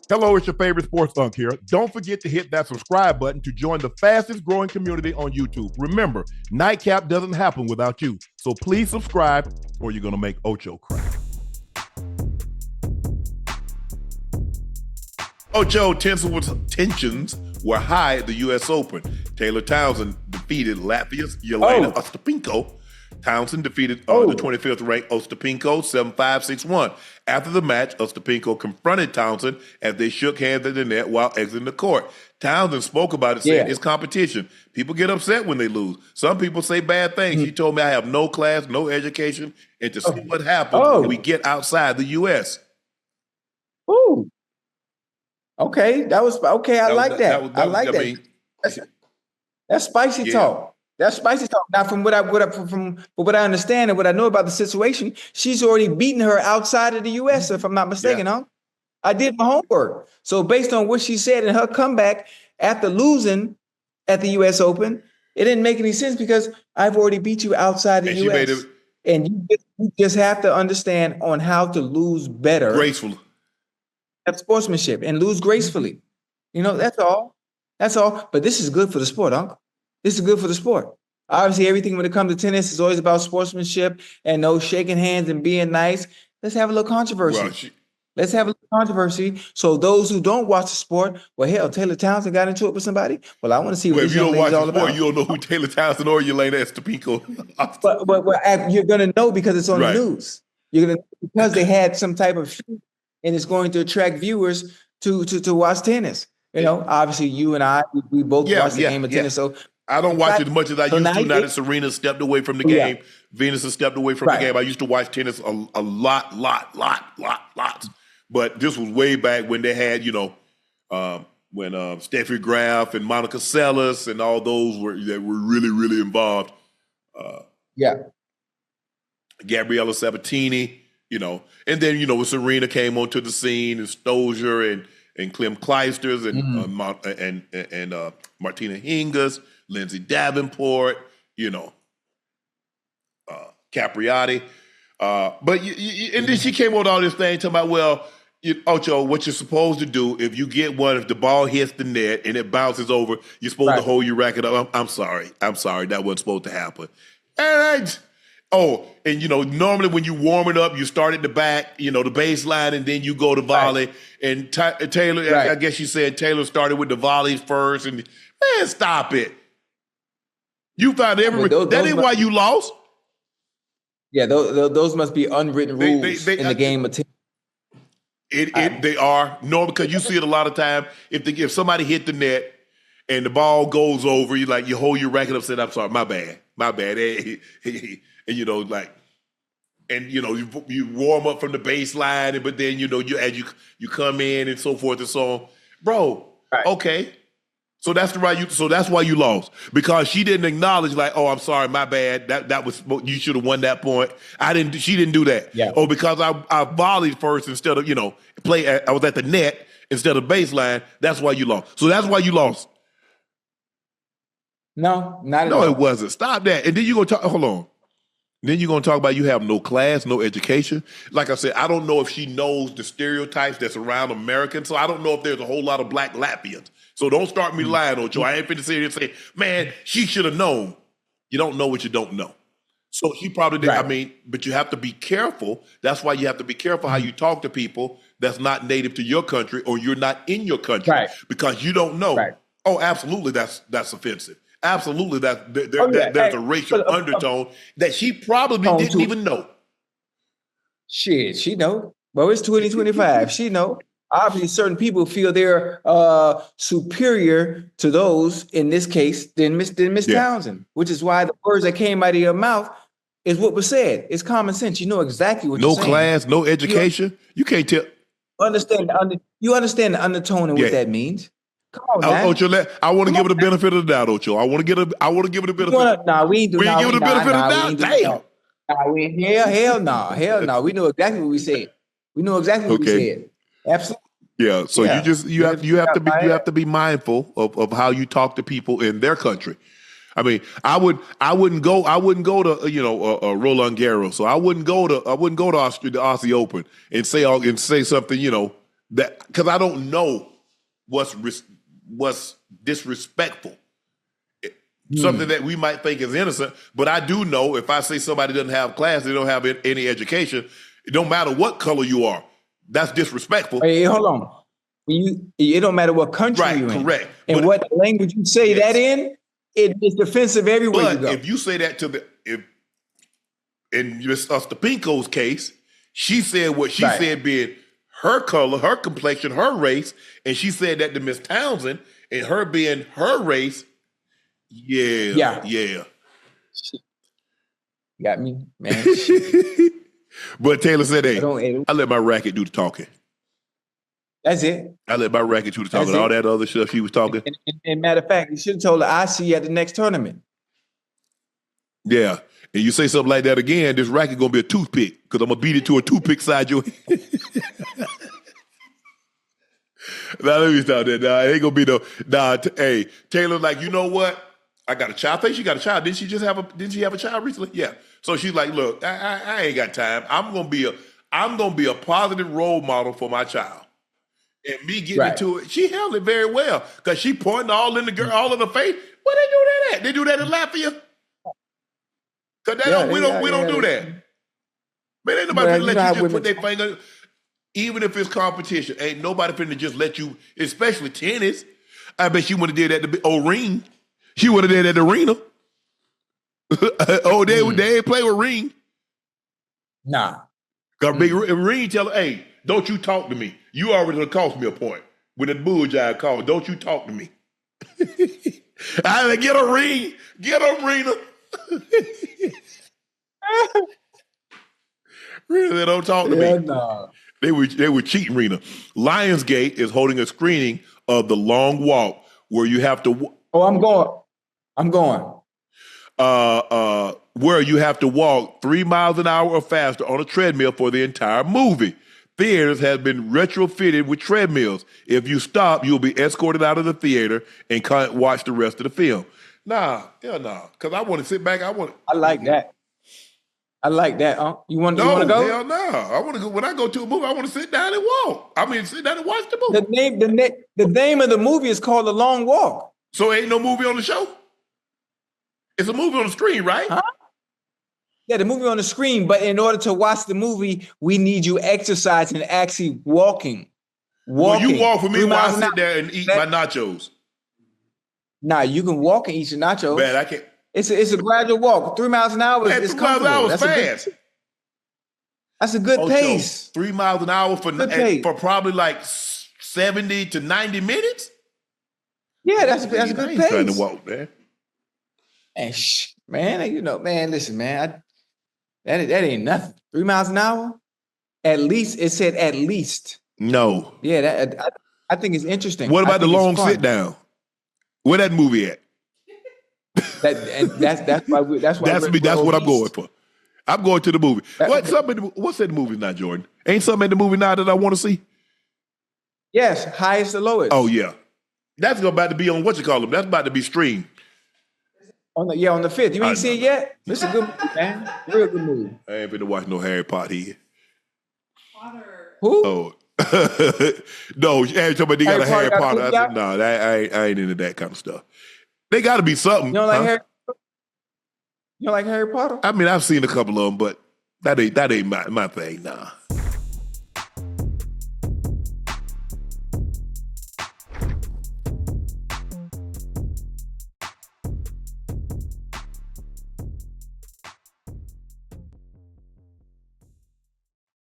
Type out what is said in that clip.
Hello, it's your favorite sports Unc here. Don't forget to hit that subscribe button to join the fastest growing community on YouTube. Remember, Nightcap doesn't happen without you. So please subscribe or you're going to make Ocho cry. Ocho tensions were high at the U.S. Open. Taylor Townsend defeated Latvia's Jelena Ostapenko. Townsend defeated the 25th ranked Ostapenko 7-5, 6-1. After the match, Ostapenko confronted Townsend as they shook hands at the net while exiting the court. Townsend spoke about it, saying it's competition. People get upset when they lose. Some people say bad things. He told me I have no class, no education, and to see what happens when we get outside the U.S. Ooh. Okay, that was okay. I like that. I like that. That's spicy talk. That's spicy talk. Now, from what I understand and what I know about the situation, she's already beaten her outside of the U.S. If I'm not mistaken, huh? I did my homework. So based on what she said in her comeback after losing at the U.S. Open, it didn't make any sense because I've already beat you outside the U.S. And you just have to understand on how to lose better, gracefully, have sportsmanship, and lose gracefully. You know, that's all. That's all. But this is good for the sport, Uncle. This is good for the sport. Obviously, everything when it comes to tennis is always about sportsmanship and no shaking hands and being nice. Let's have a little controversy. Let's have a little controversy. So those who don't watch the sport, well, hell, Taylor Townsend got into it with somebody. Well, I want to see what this young lady's all about. You don't know who Taylor Townsend or Jelena Ostapenko. but you're going to know because it's on the news. You're going to because they had some type of shoot, and it's going to attract viewers to watch tennis. You know, obviously, you and I, we both watch the game of tennis. So I don't watch it as much as I used to now that Serena stepped away from the game. Venus has stepped away from the game. I used to watch tennis a lot. But this was way back when they had, when Steffi Graf and Monica Seles and all those that were really, really involved. Gabriella Sabatini, and then, when Serena came onto the scene and Stosur and Clem Kleisters and Martina Hingis, Lindsay Davenport, Capriati. And then she came on all this thing talking about, well, Ocho, what you're supposed to do if you get one, if the ball hits the net and it bounces over, you're supposed to hold your racket up. I'm sorry. That wasn't supposed to happen. And normally when you warm it up, you start at the back, the baseline, and then you go to volley. And Taylor, I guess you said Taylor started with the volleys first. And man, stop it. You found that ain't why you lost. Yeah, those must be unwritten rules in the game of tennis. They are. No, because you see it a lot of time. If somebody hit the net and the ball goes over, you hold your racket up, say, I'm sorry, my bad. And you warm up from the baseline, but then as you come in and so forth and so on, bro. Okay, so that's why you lost, because she didn't acknowledge I'm sorry, my bad. That was, you should have won that point. She didn't do that. Yeah. Oh, because I volleyed first instead of I was at the net instead of baseline. That's why you lost. So that's why you lost. No, not at all. No, it wasn't. Stop that. And then you're going to talk, hold on. Then you're going to talk about you have no class, no education. Like I said, I don't know if she knows the stereotypes that's around Americans. So I don't know if there's a whole lot of black Latvians. So don't start me lying, Ocho. I ain't finna sit here and say, man, she should have known. You don't know what you don't know. So she probably did. But you have to be careful. That's why you have to be careful how you talk to people that's not native to your country or you're not in your country. Because you don't know. Oh, absolutely, that's offensive. Absolutely, there's a racial undertone that she probably didn't even know. Shit, she know. Well, it's 2025. She know. Obviously, certain people feel they're superior to those, in this case, than Miss Townsend, which is why the words that came out of your mouth is what was said. It's common sense. You know exactly what you're saying. No class, no education. You can't tell. You understand the undertone and what that means. Come on, man. Ocho, I want to give it the benefit of the doubt, Ocho. I want to give it the benefit. Nah, we ain't do. We ain't give it the benefit of the doubt. Damn. Hell no. We know exactly what we said. What we said. Absolutely. Yeah. So you have to be mindful of how you talk to people in their country. I mean, I wouldn't go to Roland Garros. So I wouldn't go to the Aussie Open and say something That because I don't know what's disrespectful. Something that we might think is innocent, but I do know if I say somebody doesn't have class, they don't have any education, it don't matter what color you are. That's disrespectful. Hey, hold on. It don't matter what country you're in. Correct. And but, what language you say that in, it's offensive everywhere you go. If you say that in Miss Ostapenko's case, she said what she said being her color, her complexion, her race, and she said that to Miss Townsend and her being her race. Yeah. Got me, man. But Taylor said, hey, I let my racket do the talking. That's it. I let my racket do the talking. All that other stuff she was talking. And matter of fact, you should have told her, I see you at the next tournament. Yeah. And you say something like that again, this racket going to be a toothpick because I'm going to beat it to a toothpick side your head. Now, let me stop that. Nah, it ain't going to be no. Nah, hey, Taylor, like, you know what? I got a child. I think she got a child. Didn't she have a child recently? Yeah. So she's like, look, I ain't got time. I'm gonna be a positive role model for my child. And me getting into it, she held it very well. Cause she pointing all in the girl, all in the face. Where they do that at? They do that in Latvia? Cause we don't do that. Man, ain't nobody finna let you just put their finger, even if it's competition. Ain't nobody finna just let you, especially tennis. I bet she would have did that to O-Ring. She would have did that at the arena. They ain't play with Ring. Nah. Got big Ring tell her, hey, don't you talk to me. You already done cost me a point. With a bullseye call, don't you talk to me. I like, get a Ring. Get a Rena. Really, don't talk to me. Nah. They were cheating, Rena. Lionsgate is holding a screening of The Long Walk where you have to... I'm going. Where you have to walk 3 miles an hour or faster on a treadmill for the entire movie. Theaters have been retrofitted with treadmills. If you stop, you'll be escorted out of the theater and can't watch the rest of the film. Nah. Because I want to sit back. I like that. I like that. You want to go? Hell no. I want to go. When I go to a movie, I want to sit down and walk. I mean, sit down and watch the movie. The name of the movie is called The Long Walk. So ain't no movie on the show? It's a movie on the screen, right? Huh? Yeah, the movie on the screen, but in order to watch the movie, we need you exercising and actually walking. Well, you walk with me while I sit there and eat my nachos. Nah, you can walk and eat your nachos. Man, I can't. It's a gradual walk. 3 miles an hour is 3 miles an hour is fast. That's a good pace. 3 miles an hour for probably like 70 to 90 minutes? Yeah, that's a good pace. Trying to walk, man. And man, listen, man, that ain't nothing. 3 miles an hour, at least it said at least. No. Yeah, I think it's interesting. What about the long sit down? Where that movie at? That's why what I'm going for. I'm going to the movie. What's in the movie now, Jordan? Ain't something in the movie now that I want to see? Yes, Highest to Lowest. Oh yeah, that's about to be on what you call them. That's about to be streamed. On the 5th. You ain't seen it yet? This is a good movie, man. Real good movie. I ain't been to watch no Harry Potter here. Who? Oh. No, every time they got a Harry Potter, I said, no, I ain't into that kind of stuff. They got to be something. You don't like Harry Potter? I mean, I've seen a couple of them, but that ain't my thing, nah.